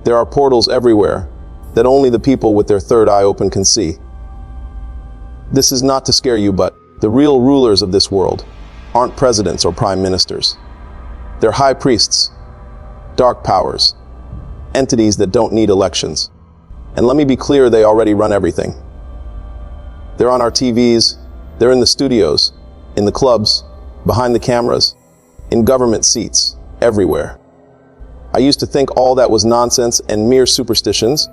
There are portals everywhere that only the people with their third eye open can see. This is not to scare you, but the real rulers of this world aren't presidents or prime ministers. They're high priests, dark powers, entities that don't need elections. And let me be clear, they already run everything. They're on our TVs, they're in the studios, in the clubs, behind the cameras, in government seats, everywhere. I used to think all that was nonsense and mere superstitions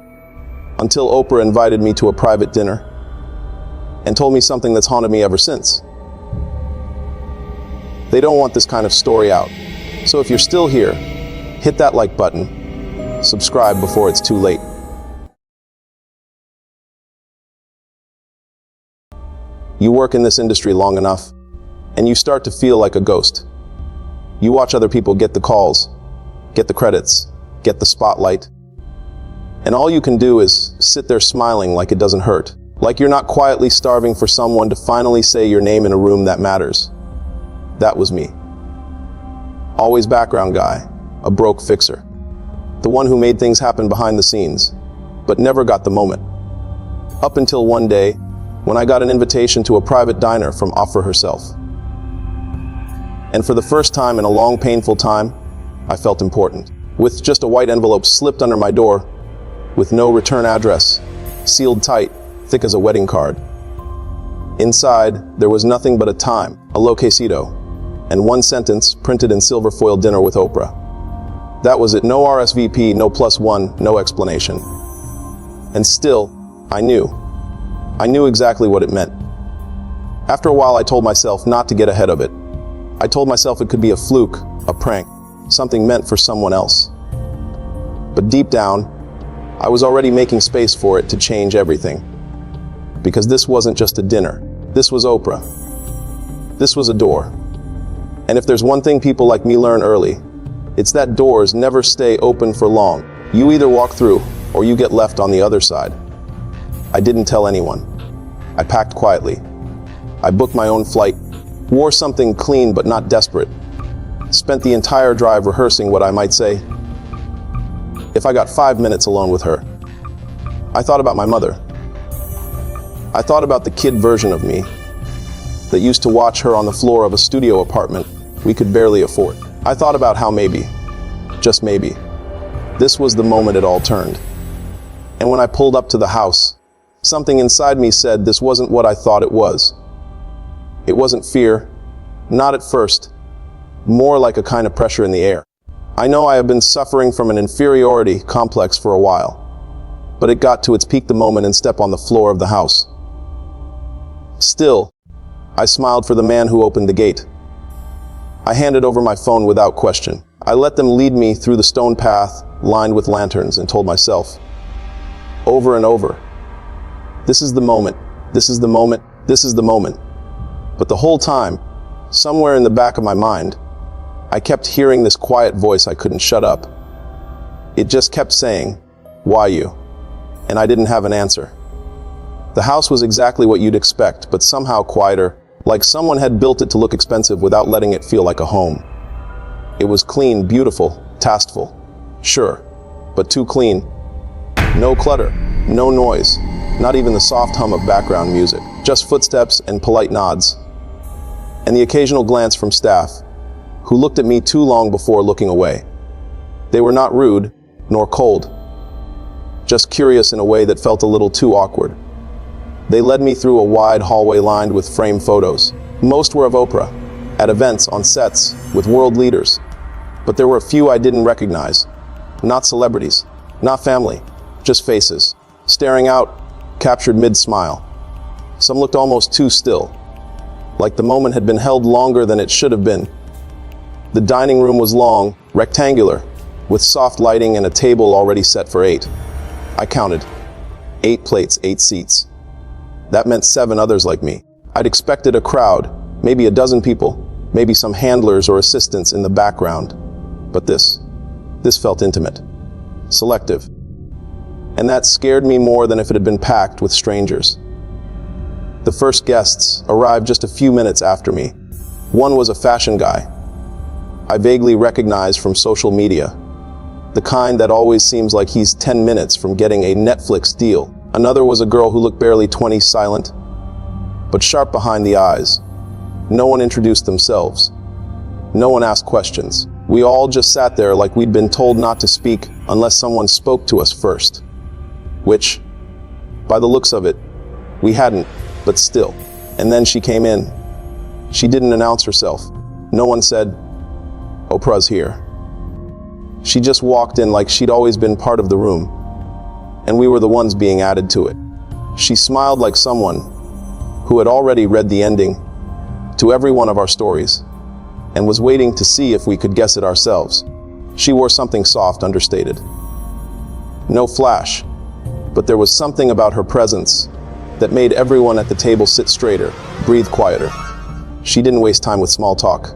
until Oprah invited me to a private dinner and told me something that's haunted me ever since. They don't want this kind of story out. So if you're still here, hit that like button, subscribe before it's too late. You work in this industry long enough, and you start to feel like a ghost. You watch other people get the calls, get the credits, get the spotlight, and all you can do is sit there smiling like it doesn't hurt, like you're not quietly starving for someone to finally say your name in a room that matters. That was me. Always background guy, a broke fixer, the one who made things happen behind the scenes, but never got the moment. Up until one day, when I got an invitation to a private diner from Oprah herself. And for the first time in a long, painful time, I felt important. With just a white envelope slipped under my door, with no return address, sealed tight, thick as a wedding card. Inside, there was nothing but a time, a loquacito, and one sentence printed in silver foil: dinner with Oprah. That was it. No RSVP, no +1, no explanation. And still, I knew exactly what it meant. After a while, I told myself not to get ahead of it. I told myself it could be a fluke, a prank, something meant for someone else. But deep down, I was already making space for it to change everything. Because this wasn't just a dinner. This was Oprah. This was a door. And if there's one thing people like me learn early, it's that doors never stay open for long. You either walk through, or you get left on the other side. I didn't tell anyone. I packed quietly. I booked my own flight, wore something clean but not desperate, spent the entire drive rehearsing what I might say if I got 5 minutes alone with her. I thought about my mother. I thought about the kid version of me that used to watch her on the floor of a studio apartment we could barely afford. I thought about how maybe, just maybe, this was the moment it all turned. And when I pulled up to the house, something inside me said this wasn't what I thought it was. It wasn't fear, not at first, more like a kind of pressure in the air. I know I have been suffering from an inferiority complex for a while, but it got to its peak the moment and stepped on the floor of the house. Still, I smiled for the man who opened the gate. I handed over my phone without question. I let them lead me through the stone path lined with lanterns and told myself, over and over, this is the moment, this is the moment, this is the moment. But the whole time, somewhere in the back of my mind, I kept hearing this quiet voice I couldn't shut up. It just kept saying, why you? And I didn't have an answer. The house was exactly what you'd expect, but somehow quieter, like someone had built it to look expensive without letting it feel like a home. It was clean, beautiful, tasteful. Sure, but too clean. No clutter, no noise, not even the soft hum of background music, just footsteps and polite nods. And the occasional glance from staff, who looked at me too long before looking away. They were not rude, nor cold, just curious in a way that felt a little too awkward. They led me through a wide hallway lined with framed photos. Most were of Oprah, at events, on sets, with world leaders. But there were a few I didn't recognize. Not celebrities, not family, just faces, staring out, captured mid-smile. Some looked almost too still, like the moment had been held longer than it should have been. The dining room was long, rectangular, with soft lighting and a table already set for 8. I counted. 8 plates, 8 seats. That meant 7 others like me. I'd expected a crowd, maybe a dozen people, maybe some handlers or assistants in the background. But this felt intimate, selective. And that scared me more than if it had been packed with strangers. The first guests arrived just a few minutes after me. One was a fashion guy I vaguely recognized from social media. the kind that always seems like he's 10 minutes from getting a Netflix deal. Another was a girl who looked barely 20, silent, but sharp behind the eyes. No one introduced themselves. No one asked questions. We all just sat there like we'd been told not to speak unless someone spoke to us first. Which, by the looks of it, we hadn't, but still. And then she came in. She didn't announce herself. No one said, "Oprah's here." She just walked in like she'd always been part of the room, and we were the ones being added to it. She smiled like someone who had already read the ending to every one of our stories and was waiting to see if we could guess it ourselves. She wore something soft, understated. No flash, but there was something about her presence that made everyone at the table sit straighter, breathe quieter. She didn't waste time with small talk.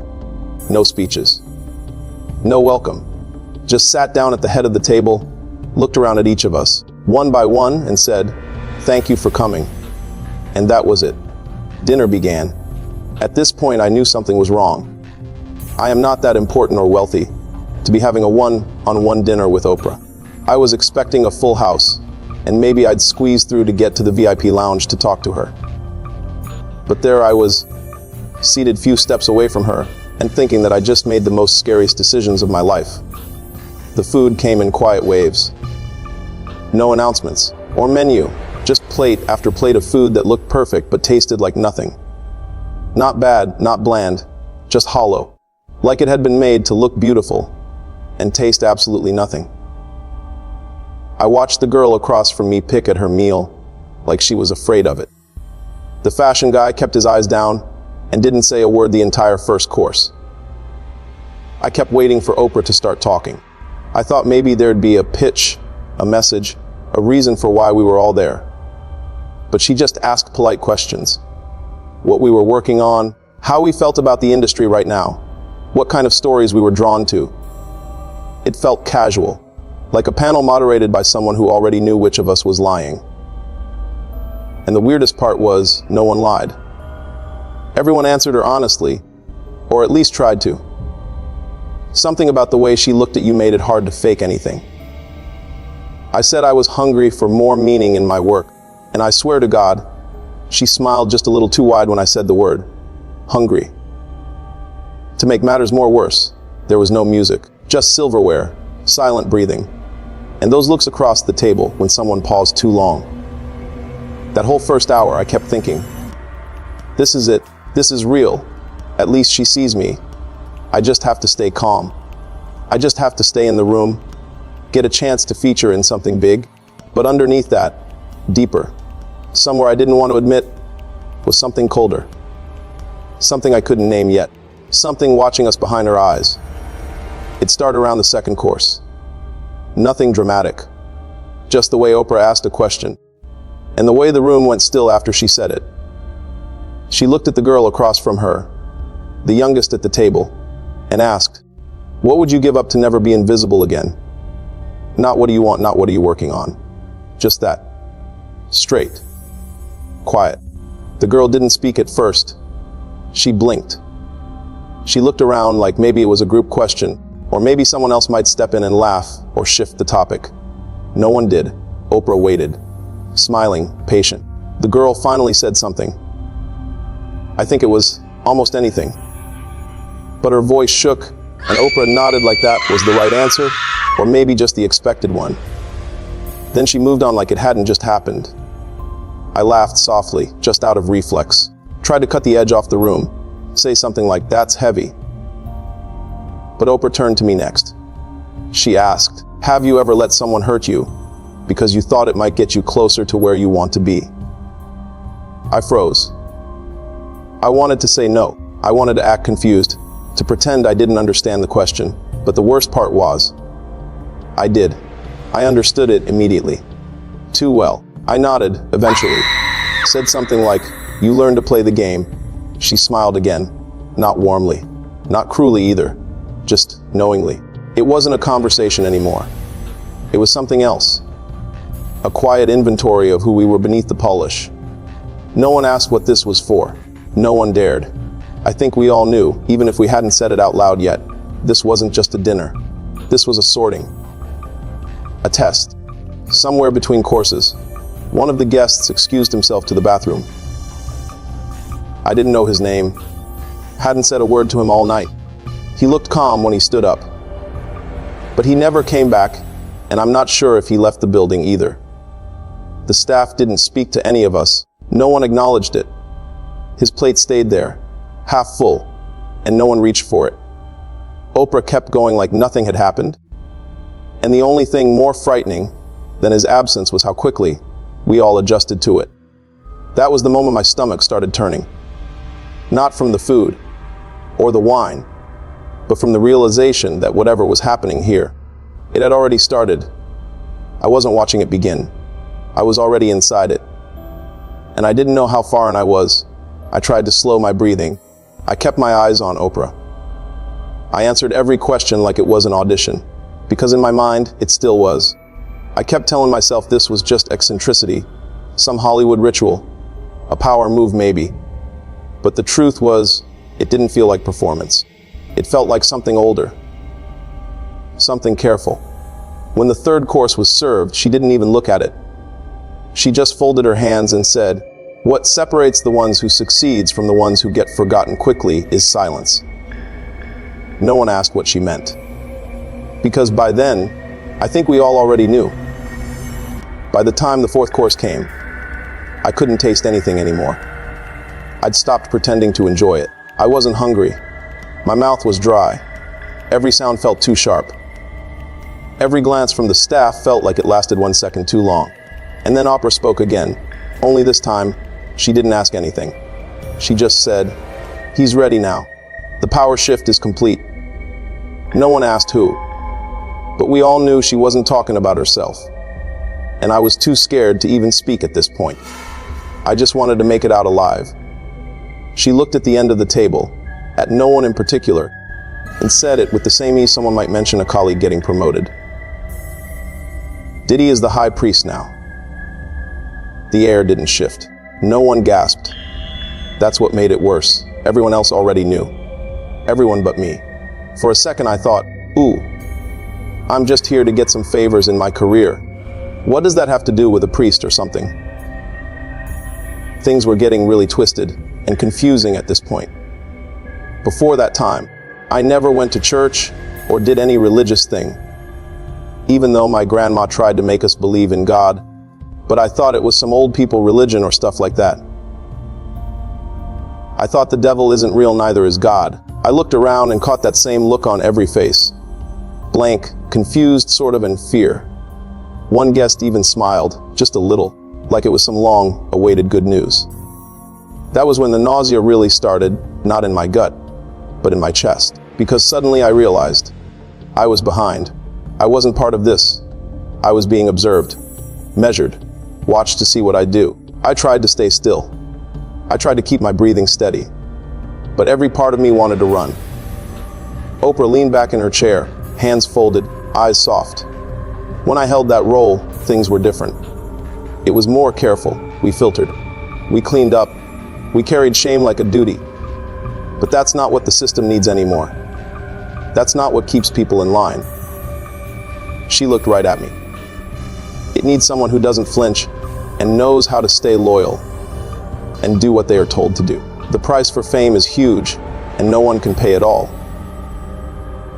No speeches. No welcome. Just sat down at the head of the table, looked around at each of us, one by one, and said, "Thank you for coming." And that was it. Dinner began. At this point, I knew something was wrong. I am not that important or wealthy to be having a one-on-one dinner with Oprah. I was expecting a full house, and maybe I'd squeeze through to get to the VIP lounge to talk to her. But there I was, seated few steps away from her, and thinking that I just made the most scariest decisions of my life. The food came in quiet waves. No announcements or menu, just plate after plate of food that looked perfect but tasted like nothing. Not bad, not bland, just hollow, like it had been made to look beautiful and taste absolutely nothing. I watched the girl across from me pick at her meal like she was afraid of it. The fashion guy kept his eyes down and didn't say a word the entire first course. I kept waiting for Oprah to start talking. I thought maybe there'd be a pitch, a message, a reason for why we were all there. But she just asked polite questions. What we were working on, how we felt about the industry right now, what kind of stories we were drawn to. It felt casual, like a panel moderated by someone who already knew which of us was lying. And the weirdest part was, no one lied. Everyone answered her honestly, or at least tried to. Something about the way she looked at you made it hard to fake anything. I said I was hungry for more meaning in my work, and I swear to God, she smiled just a little too wide when I said the word, hungry. To make matters more worse, there was no music, just silverware, silent breathing, and those looks across the table when someone paused too long. That whole first hour, I kept thinking, this is it, this is real. At least she sees me. I just have to stay calm. I just have to stay in the room, get a chance to feature in something big, but underneath that, deeper, somewhere I didn't want to admit, was something colder. Something I couldn't name yet. Something watching us behind her eyes. It started around the second course. Nothing dramatic. Just the way Oprah asked a question, and the way the room went still after she said it. She looked at the girl across from her, the youngest at the table, and asked, "What would you give up to never be invisible again?" Not what do you want, not what are you working on. Just that. Straight. Quiet. The girl didn't speak at first. She blinked. She looked around like maybe it was a group question, or maybe someone else might step in and laugh or shift the topic. No one did. Oprah waited, smiling, patient. The girl finally said something. I think it was almost anything. But her voice shook, and Oprah nodded like that was the right answer, or maybe just the expected one. Then she moved on like it hadn't just happened. I laughed softly, just out of reflex. Tried to cut the edge off the room, say something like, "That's heavy." But Oprah turned to me next. She asked, "Have you ever let someone hurt you because you thought it might get you closer to where you want to be?" I froze. I wanted to say no. I wanted to act confused, to pretend I didn't understand the question. But the worst part was, I did. I understood it immediately. Too well. I nodded, eventually. Said something like, "You learned to play the game." She smiled again, not warmly, not cruelly either, just knowingly. It wasn't a conversation anymore. It was something else. A quiet inventory of who we were beneath the polish. No one asked what this was for. No one dared. I think we all knew, even if we hadn't said it out loud yet, this wasn't just a dinner. This was a sorting. A test. Somewhere between courses, one of the guests excused himself to the bathroom. I didn't know his name, hadn't said a word to him all night. He looked calm when he stood up. But he never came back, and I'm not sure if he left the building either. The staff didn't speak to any of us. No one acknowledged it. His plate stayed there, half full, and no one reached for it. Oprah kept going like nothing had happened. And the only thing more frightening than his absence was how quickly we all adjusted to it. That was the moment my stomach started turning. Not from the food or the wine, but from the realization that whatever was happening here, it had already started. I wasn't watching it begin. I was already inside it. And I didn't know how far in I was. I tried to slow my breathing. I kept my eyes on Oprah. I answered every question like it was an audition, because in my mind, it still was. I kept telling myself this was just eccentricity, some Hollywood ritual, a power move maybe. But the truth was, it didn't feel like performance. It felt like something older, something careful. When the third course was served, she didn't even look at it. She just folded her hands and said, "What separates the ones who succeeds from the ones who get forgotten quickly is silence." No one asked what she meant. Because by then, I think we all already knew. By the time the fourth course came, I couldn't taste anything anymore. I'd stopped pretending to enjoy it. I wasn't hungry. My mouth was dry. Every sound felt too sharp. Every glance from the staff felt like it lasted 1 second too long. And then Oprah spoke again. Only this time, she didn't ask anything. She just said, "He's ready now. The power shift is complete." No one asked who, but we all knew she wasn't talking about herself. And I was too scared to even speak at this point. I just wanted to make it out alive. She looked at the end of the table, at no one in particular, and said it with the same ease someone might mention a colleague getting promoted. "Diddy is the high priest now." The air didn't shift. No one gasped. That's what made it worse. Everyone else already knew. Everyone but me. For a second I thought, ooh, I'm just here to get some favors in my career. What does that have to do with a priest or something? Things were getting really twisted and confusing at this point. Before that time, I never went to church or did any religious thing, even though my grandma tried to make us believe in God, but I thought it was some old people religion or stuff like that. I thought the devil isn't real, neither is God. I looked around and caught that same look on every face. Blank, confused sort of, and fear. One guest even smiled, just a little, like it was some long-awaited good news. That was when the nausea really started, not in my gut, but in my chest. Because suddenly I realized I was behind. I wasn't part of this. I was being observed, measured, watched to see what I'd do. I tried to stay still. I tried to keep my breathing steady. But every part of me wanted to run. Oprah leaned back in her chair, hands folded, eyes soft. When I held that roll, things were different. It was more careful. We filtered. We cleaned up. We carried shame like a duty. But that's not what the system needs anymore. That's not what keeps people in line. She looked right at me. It needs someone who doesn't flinch and knows how to stay loyal and do what they are told to do. The price for fame is huge, and no one can pay it all.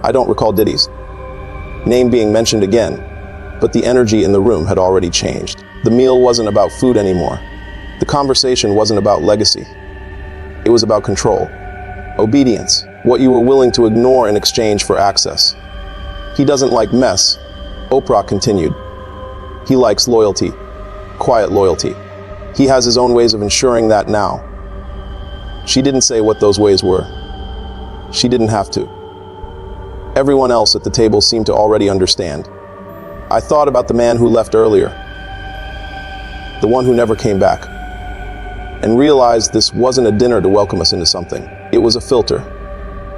I don't recall Diddy's name being mentioned again, but the energy in the room had already changed. The meal wasn't about food anymore. The conversation wasn't about legacy. It was about control, obedience, what you were willing to ignore in exchange for access. He doesn't like mess, Oprah continued. He likes loyalty, quiet loyalty. He has his own ways of ensuring that now. She didn't say what those ways were. She didn't have to. Everyone else at the table seemed to already understand. I thought about the man who left earlier, the one who never came back, and realized this wasn't a dinner to welcome us into something. It was a filter,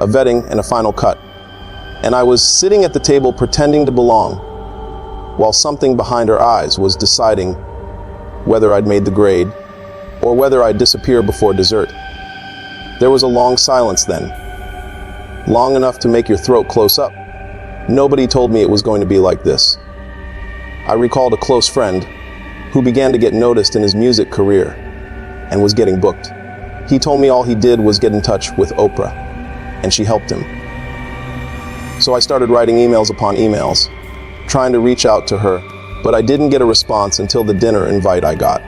a vetting, and a final cut. And I was sitting at the table pretending to belong, while something behind her eyes was deciding whether I'd made the grade or whether I'd disappear before dessert. There was a long silence then, long enough to make your throat close up. Nobody told me it was going to be like this. I recalled a close friend who began to get noticed in his music career and was getting booked. He told me all he did was get in touch with Oprah, and she helped him. So I started writing emails upon emails, trying to reach out to her, but I didn't get a response until the dinner invite I got.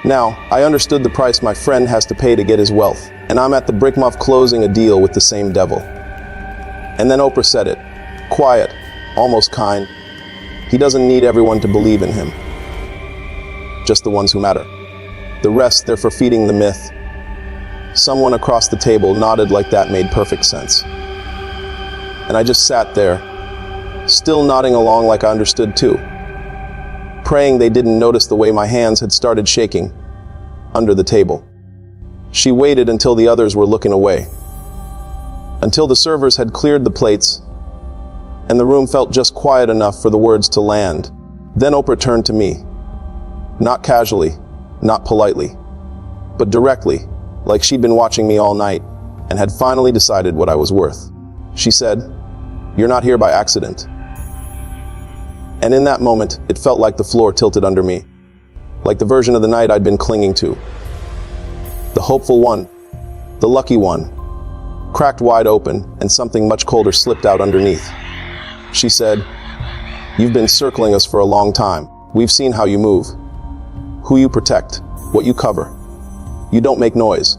Now, I understood the price my friend has to pay to get his wealth, and I'm at the brickmuff closing a deal with the same devil. And then Oprah said it, quiet, almost kind. He doesn't need everyone to believe in him, just the ones who matter. The rest, they're for feeding the myth. Someone across the table nodded like that made perfect sense. And I just sat there, still nodding along like I understood too, praying they didn't notice the way my hands had started shaking under the table. She waited until the others were looking away, until the servers had cleared the plates, and the room felt just quiet enough for the words to land. Then Oprah turned to me, not casually, not politely, but directly, like she'd been watching me all night and had finally decided what I was worth. She said, "You're not here by accident." And in that moment, it felt like the floor tilted under me, like the version of the night I'd been clinging to. The hopeful one, the lucky one, cracked wide open, and something much colder slipped out underneath. She said, "You've been circling us for a long time. We've seen how you move, who you protect, what you cover. You don't make noise.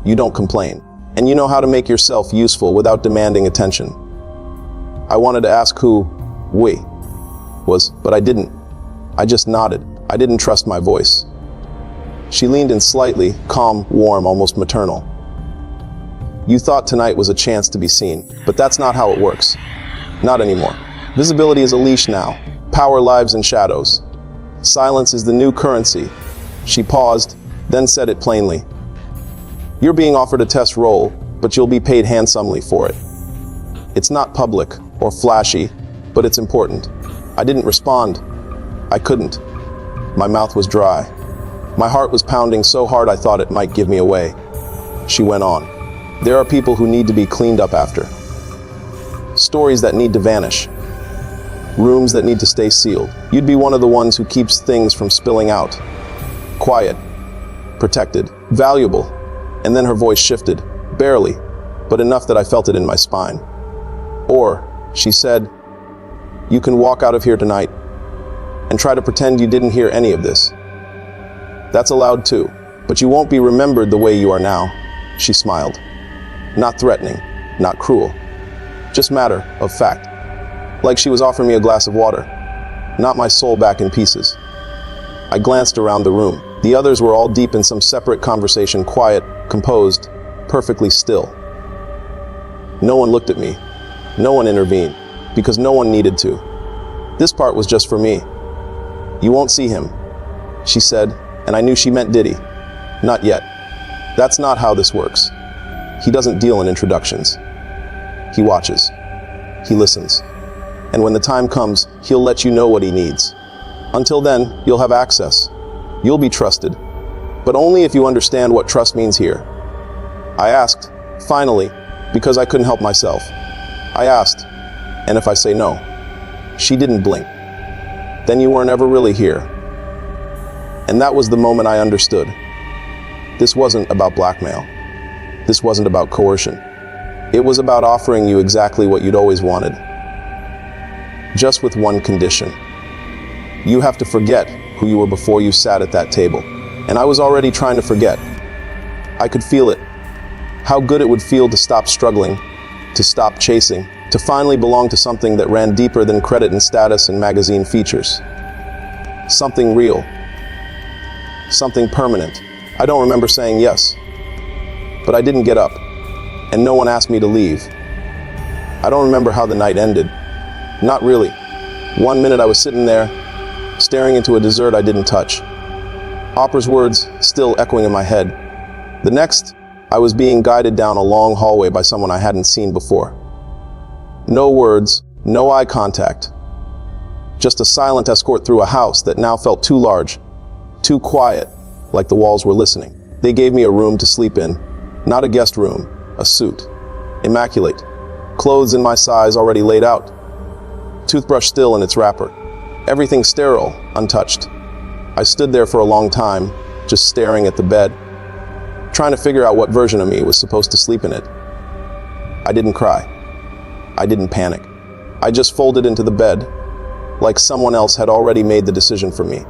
You don't complain. And you know how to make yourself useful without demanding attention." I wanted to ask who we was, but I didn't. I just nodded. I didn't trust my voice. She leaned in slightly, calm, warm, almost maternal. "You thought tonight was a chance to be seen, but that's not how it works. Not anymore. Visibility is a leash now. Power lives in shadows. Silence is the new currency." She paused, then said it plainly. "You're being offered a test role, but you'll be paid handsomely for it. It's not public or flashy, but it's important." I didn't respond. I couldn't. My mouth was dry. My heart was pounding so hard I thought it might give me away. She went on. "There are people who need to be cleaned up after. Stories that need to vanish. Rooms that need to stay sealed. You'd be one of the ones who keeps things from spilling out. Quiet, protected, valuable." And then her voice shifted, barely, but enough that I felt it in my spine. "Or," she said, "you can walk out of here tonight and try to pretend you didn't hear any of this. That's allowed too, but you won't be remembered the way you are now." She smiled. Not threatening, not cruel, just matter of fact. Like she was offering me a glass of water, not my soul back in pieces. I glanced around the room. The others were all deep in some separate conversation, quiet, composed, perfectly still. No one looked at me. No one intervened, because no one needed to. This part was just for me. "You won't see him," she said, and I knew she meant Diddy. "Not yet. That's not how this works. He doesn't deal in introductions. He watches. He listens. And when the time comes, he'll let you know what he needs. Until then, you'll have access. You'll be trusted. But only if you understand what trust means here." I asked, finally, because I couldn't help myself. I asked, "And if I say no?" She didn't blink. "Then you weren't ever really here." And that was the moment I understood. This wasn't about blackmail. This wasn't about coercion. It was about offering you exactly what you'd always wanted. Just with one condition. You have to forget who you were before you sat at that table. And I was already trying to forget. I could feel it. How good it would feel to stop struggling, to stop chasing, to finally belong to something that ran deeper than credit and status and magazine features. Something real. Something permanent. I don't remember saying yes. But I didn't get up, and no one asked me to leave. I don't remember how the night ended. Not really. One minute I was sitting there, staring into a dessert I didn't touch. Oprah's words still echoing in my head. The next, I was being guided down a long hallway by someone I hadn't seen before. No words, no eye contact. Just a silent escort through a house that now felt too large, too quiet, like the walls were listening. They gave me a room to sleep in, not a guest room, a suite. Immaculate. Clothes in my size already laid out. toothbrush still in its wrapper. Everything sterile, untouched. I stood there for a long time, just staring at the bed, trying to figure out what version of me was supposed to sleep in it. I didn't cry. I didn't panic. I just folded into the bed, like someone else had already made the decision for me.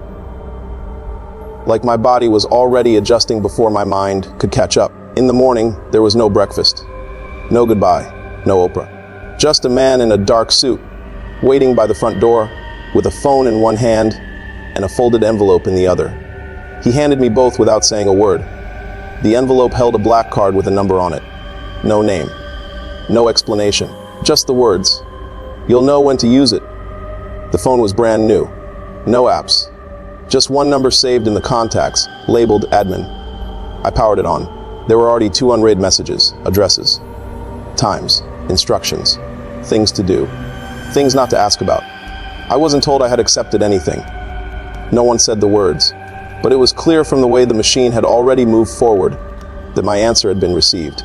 Like my body was already adjusting before my mind could catch up. In the morning, there was no breakfast, no goodbye, no Oprah. Just a man in a dark suit, waiting by the front door, with a phone in one hand and a folded envelope in the other. He handed me both without saying a word. The envelope held a black card with a number on it. No name, no explanation, just the words. You'll know when to use it. The phone was brand new, no apps. Just one number saved in the contacts, labeled admin. I powered it on. There were already 2 unread messages, addresses, times, instructions, things to do, things not to ask about. I wasn't told I had accepted anything. No one said the words, but it was clear from the way the machine had already moved forward that my answer had been received.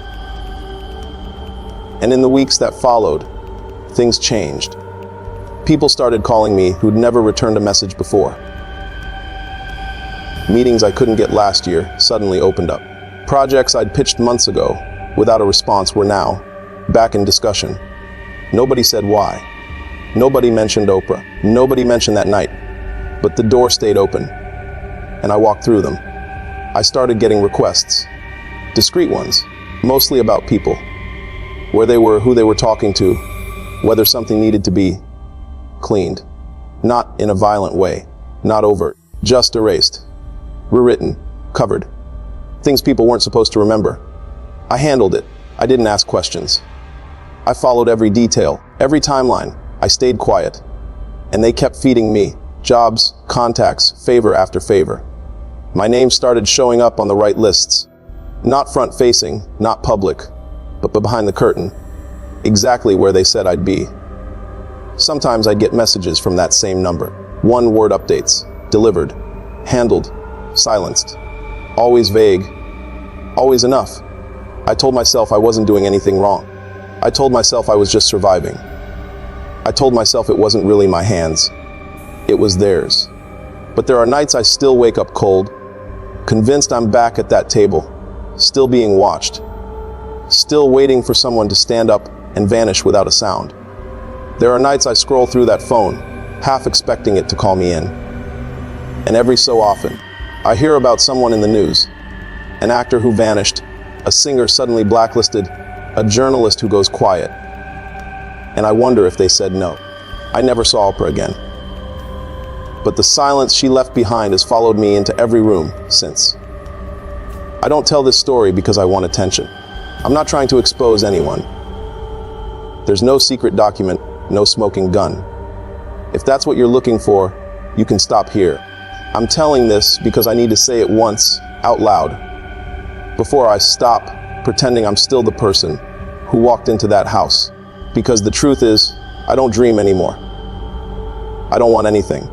And in the weeks that followed, things changed. People started calling me who'd never returned a message before. Meetings I couldn't get last year suddenly opened up. Projects I'd pitched months ago without a response were now back in discussion. Nobody said why. Nobody mentioned Oprah. Nobody mentioned that night. But the door stayed open, and I walked through them. I started getting requests, discreet ones, mostly about people, where they were, who they were talking to, whether something needed to be cleaned. Not in a violent way, not overt, just erased. Rewritten, covered. Things people weren't supposed to remember. I handled it. I didn't ask questions. I followed every detail, every timeline. I stayed quiet. And they kept feeding me jobs, contacts, favor after favor. My name started showing up on the right lists. Not front-facing, not public, but behind the curtain. Exactly where they said I'd be. Sometimes I'd get messages from that same number. One-word updates. Delivered. Handled. Silenced. Always vague. Always enough. I told myself I wasn't doing anything wrong. I told myself I was just surviving. I told myself it wasn't really my hands. It was theirs. But there are nights I still wake up cold, convinced I'm back at that table, still being watched, still waiting for someone to stand up and vanish without a sound. There are nights I scroll through that phone, half expecting it to call me in. And every so often, I hear about someone in the news, an actor who vanished, a singer suddenly blacklisted, a journalist who goes quiet. And I wonder if they said no. I never saw Oprah again. But the silence she left behind has followed me into every room since. I don't tell this story because I want attention. I'm not trying to expose anyone. There's no secret document, no smoking gun. If that's what you're looking for, you can stop here. I'm telling this because I need to say it once, out loud, before I stop pretending I'm still the person who walked into that house. Because the truth is, I don't dream anymore. I don't want anything.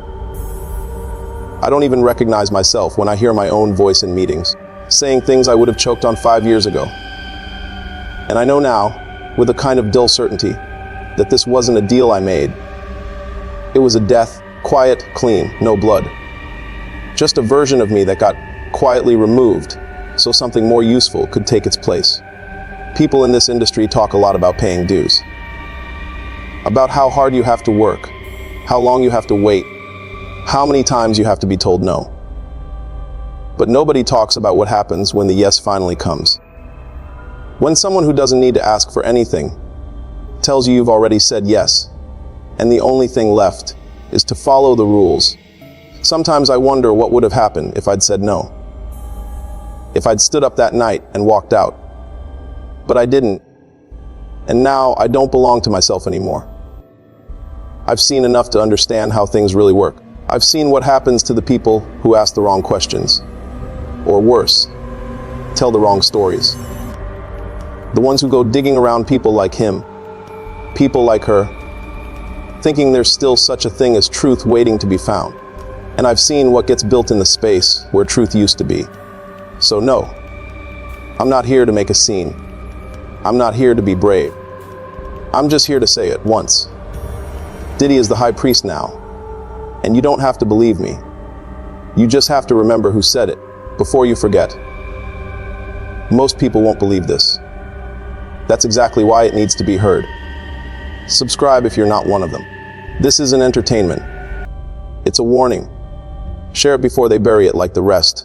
I don't even recognize myself when I hear my own voice in meetings, saying things I would have choked on 5 years ago. And I know now, with a kind of dull certainty, that this wasn't a deal I made. It was a death, quiet, clean, no blood. Just a version of me that got quietly removed so something more useful could take its place. People in this industry talk a lot about paying dues. About how hard you have to work, how long you have to wait, how many times you have to be told no. But nobody talks about what happens when the yes finally comes. When someone who doesn't need to ask for anything tells you you've already said yes, and the only thing left is to follow the rules. Sometimes I wonder what would have happened if I'd said no. If I'd stood up that night and walked out. But I didn't. And now I don't belong to myself anymore. I've seen enough to understand how things really work. I've seen what happens to the people who ask the wrong questions. Or worse, tell the wrong stories. The ones who go digging around people like him, people like her, thinking there's still such a thing as truth waiting to be found. And I've seen what gets built in the space where truth used to be. So no, I'm not here to make a scene. I'm not here to be brave. I'm just here to say it once. Diddy is the high priest now. And you don't have to believe me. You just have to remember who said it, before you forget. Most people won't believe this. That's exactly why it needs to be heard. Subscribe if you're not one of them. This isn't entertainment. It's a warning. Share it before they bury it like the rest.